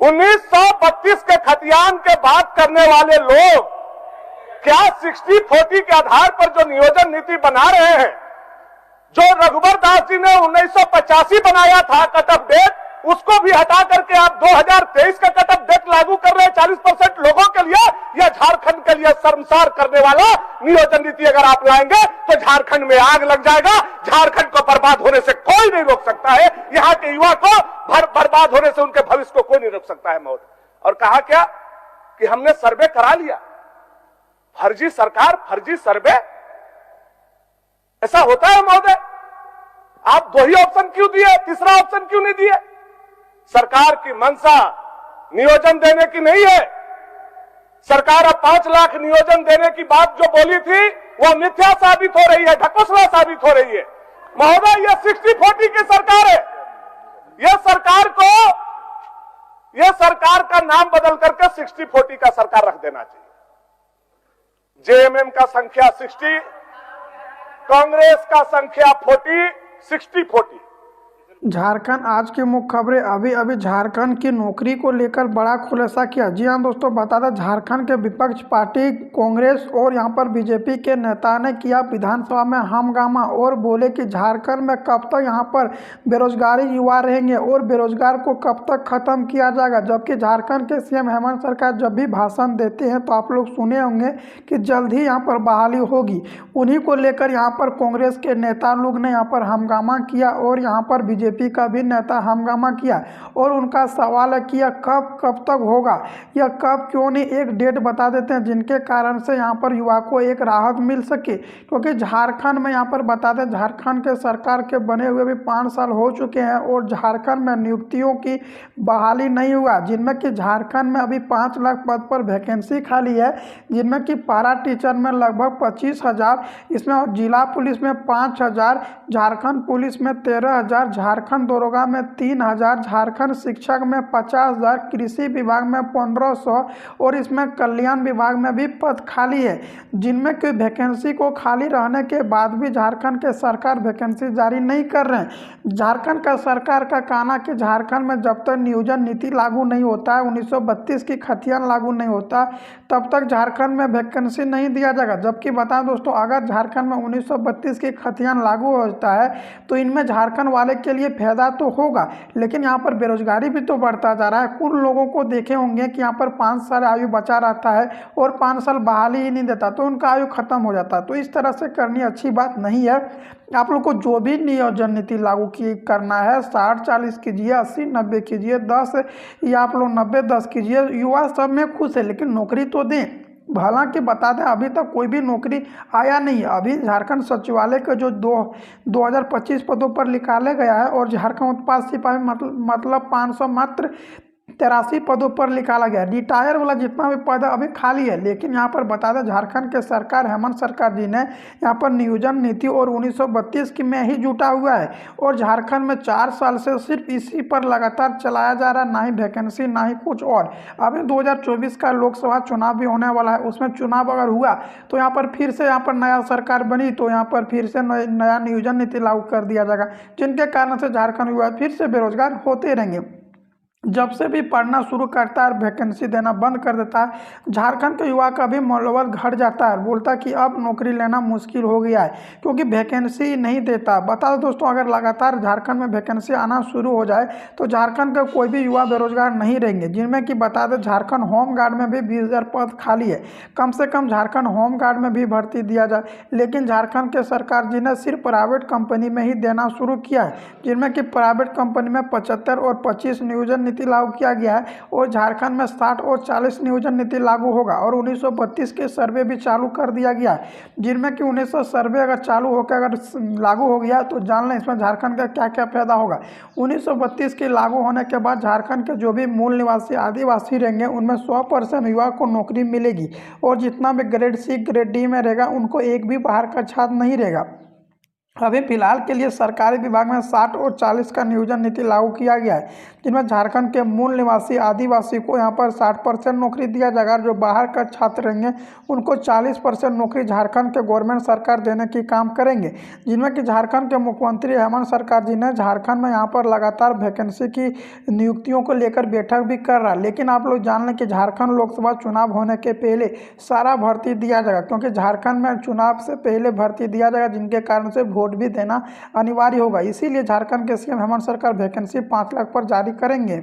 1932 के खतियान के बात करने वाले लोग क्या 60-40 के आधार पर जो नियोजन नीति बना रहे हैं, जो रघुवर दास जी ने 1985 बनाया था कट ऑफ डेट, उसको भी हटा करके आप 2023 का कट ऑफ डेट लागू कर रहे हैं 40% लोगों के लिए। यह झारखंड के लिए शर्मसार करने वाला नियोजन नीति अगर आप लाएंगे तो झारखंड में आग लग जाएगा। झारखंड को बर्बाद होने से कोई नहीं रोक सकता है। यहाँ के युवा को बर्बाद होने से उनके भविष्य को कोई नहीं रोक सकता है महोदय। और कहा क्या कि हमने सर्वे करा लिया। फर्जी सरकार, फर्जी सर्वे, ऐसा होता है महोदय? आप दो ही ऑप्शन क्यों दिए, तीसरा ऑप्शन क्यों नहीं दिए? सरकार की मंशा नियोजन देने की नहीं है। सरकार अब 5 लाख नियोजन देने की बात जो बोली थी वो मिथ्या साबित हो रही है, ढकोसला साबित हो रही है महोदय। ये 60-40 की सरकार है। यह सरकार का नाम बदल करके 60-40 का सरकार रख देना चाहिए। जेएमएम का संख्या 60, कांग्रेस का संख्या 40, 60-40। झारखंड आज की मुख्य खबरें। अभी झारखंड की नौकरी को लेकर बड़ा खुलासा किया। जी हाँ दोस्तों, बता दें झारखंड के विपक्ष पार्टी कांग्रेस और यहां पर बीजेपी के नेता ने किया विधानसभा में हंगामा और बोले कि झारखंड में कब तक यहां पर बेरोजगारी युवा रहेंगे और बेरोजगार को कब तक खत्म किया जाएगा। जबकि झारखंड के सीएम हेमंत सरकार जब भी भाषण देते हैं तो आप लोग सुने होंगे कि जल्द ही यहाँ पर बहाली होगी। उन्हीं को लेकर यहाँ पर कांग्रेस के नेता लोग ने यहाँ पर हंगामा किया और यहाँ पर बीजेपी का भी नेता हंगामा किया और उनका सवाल है कि यह कब तक होगा, यह कब क्यों नहीं एक डेट बता देते हैं जिनके कारण से यहाँ पर युवा को एक राहत मिल सके। क्योंकि झारखंड में यहाँ पर बता दें झारखंड के सरकार के बने हुए भी 5 साल हो चुके हैं और झारखंड में नियुक्तियों की बहाली नहीं हुआ, जिनमें कि झारखंड में अभी 5 लाख पद पर वैकेंसी खाली है, जिनमें कि पारा टीचर में लगभग 25,000, इसमें जिला पुलिस में 5,000, झारखंड पुलिस में 13,000, झारखंड दरोगा में 3,000, झारखंड शिक्षक में 50,000, कृषि विभाग में 1,500 और इसमें कल्याण विभाग में भी पद खाली है, जिनमें कि वैकेंसी को खाली रहने के बाद भी झारखंड के सरकार वैकेंसी जारी नहीं कर रहे हैं। झारखंड का सरकार का कहना कि झारखंड में जब तक नियोजन नीति लागू नहीं होता है, 1932 की खतियान लागू नहीं होता, तब तक झारखंड में वैकेंसी नहीं दिया जाएगा। जबकि बताएं दोस्तों, अगर झारखंड में 1932 की खतियान लागू होता है तो इनमें झारखंड वाले के लिए फायदा तो होगा, लेकिन यहाँ पर बेरोजगारी भी तो बढ़ता जा रहा है। कुछ लोगों को देखे होंगे कि यहाँ पर 5 साल आयु बचा रहता है और 5 साल बहाली ही नहीं देता तो उनका आयु खत्म हो जाता है। तो इस तरह से करनी अच्छी बात नहीं है। आप लोग को जो भी नियोजन नीति लागू करना है 60-40 कीजिए, 80-90 कीजिए, 10 या आप लोग 90-10 कीजिए, युवा सब में खुश है, लेकिन नौकरी तो दें। हालांकि बता दें अभी तक कोई भी नौकरी आया नहीं है। अभी झारखंड सचिवालय के जो 2025 पदों पर निकाले गया है और झारखंड उत्पाद सिपाही मतलब 500 मात्र 83 पदों पर निकाला गया। रिटायर वाला जितना भी पद है अभी खाली है। लेकिन यहाँ पर बता दें झारखंड के सरकार हेमंत सरकार जी ने यहाँ पर नियोजन नीति और 1932 की में ही जुटा हुआ है और झारखंड में 4 साल से सिर्फ इसी पर लगातार चलाया जा रहा है, ना ही वैकेंसी ना ही कुछ और। अभी 2024 का लोकसभा चुनाव भी होने वाला है, उसमें चुनाव अगर हुआ तो यहाँ पर फिर से यहाँ पर नया सरकार बनी तो यहाँ पर फिर से नया नियोजन नीति लागू कर दिया जाएगा, जिनके कारण से झारखंड युवा फिर से बेरोजगार होते रहेंगे। जब से भी पढ़ना शुरू करता है वैकेंसी देना बंद कर देता है, झारखंड के युवा का भी मनोबल घट जाता है, बोलता है कि अब नौकरी लेना मुश्किल हो गया है क्योंकि वैकेंसी नहीं देता। बता दो दोस्तों, अगर लगातार झारखंड में वैकेंसी आना शुरू हो जाए तो झारखंड का कोई भी युवा बेरोजगार नहीं रहेंगे, जिनमें कि बता दें झारखंड होम गार्ड में भी 20,000 पद खाली है। कम से कम झारखंड होम गार्ड में भी भर्ती दिया जाए, लेकिन झारखंड के सरकार जी ने सिर्फ प्राइवेट कंपनी में ही देना शुरू किया है, जिनमें कि प्राइवेट कंपनी में 75 और 25 नियोजन नीति लागू किया गया है और झारखंड में 60 और 40 नियोजन नीति लागू होगा और 1932 के सर्वे भी चालू कर दिया गया है, जिनमें कि 1900 सर्वे अगर चालू होकर अगर लागू हो गया तो जान लें इसमें झारखंड का क्या क्या फायदा होगा। 1932 के लागू होने के बाद झारखंड के जो भी मूल निवासी आदिवासी रहेंगे उनमें 100% युवा को नौकरी मिलेगी और जितना भी ग्रेड सी ग्रेड डी में रहेगा उनको एक भी बाहर का छात्र नहीं रहेगा। अभी फिलहाल के लिए सरकारी विभाग में 60 और 40 का नियोजन नीति लागू किया गया है, जिनमें झारखंड के मूल निवासी आदिवासी को यहाँ पर 60% नौकरी दिया जाएगा। जो बाहर का छात्र रहेंगे उनको 40% नौकरी झारखंड के गवर्नमेंट सरकार देने की काम करेंगे। जिनमें कि झारखंड के मुख्यमंत्री हेमंत सरकार जी ने झारखंड में यहाँ पर लगातार वैकेंसी की नियुक्तियों को लेकर बैठक भी कर रहा है। लेकिन आप लोग जान लें कि झारखंड लोकसभा चुनाव होने के पहले सारा भर्ती दिया जाएगा, क्योंकि झारखंड में चुनाव से पहले भर्ती दिया जाएगा, जिनके कारण से वोट भी देना अनिवार्य होगा। इसीलिए झारखंड के सीएम हेमंत सरकार वैकेंसी 5 लाख पर जारी करेंगे।